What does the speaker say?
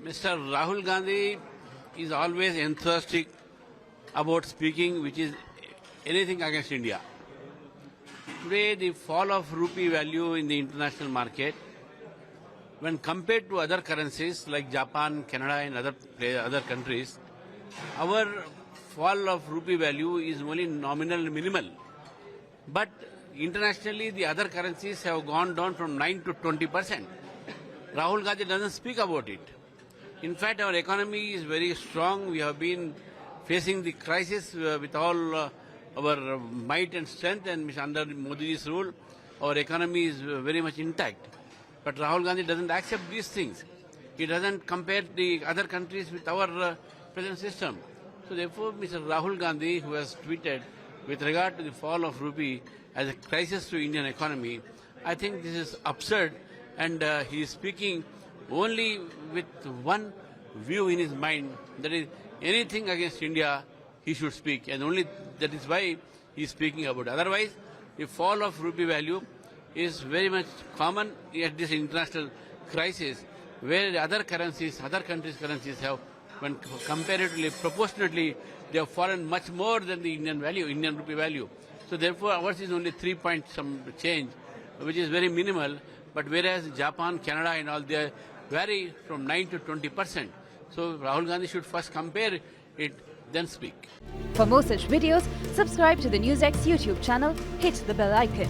Mr. Rahul Gandhi is always enthusiastic about speaking which is anything against India. Today, the fall of rupee value in the international market, when compared to other currencies like Japan, Canada and other countries, our fall of rupee value is only nominal minimal. But internationally, the other currencies have gone down from 9 to 20%. Rahul Gandhi doesn't speak about it. In fact, our economy is very strong. We have been facing the crisis with all our might and strength, and under Modi's rule, our economy is very much intact. But Rahul Gandhi doesn't accept these things. He doesn't compare the other countries with our present system. So therefore, Mr. Rahul Gandhi, who has tweeted with regard to the fall of rupee as a crisis to Indian economy, I think this is absurd, and he is speaking only with one view in his mind, that is anything against India he should speak, and only that is why he is speaking about it. Otherwise, the fall of rupee value is very much common at this international crisis, where the other countries' currencies have, when comparatively, proportionately, they have fallen much more than the Indian rupee value. So therefore, ours is only 3 point some change, which is very minimal. But whereas Japan, Canada and all, they vary from 9 to 20%. So Rahul Gandhi should first compare it, then speak. For more such videos, subscribe to the NewsX YouTube channel, hit the bell icon.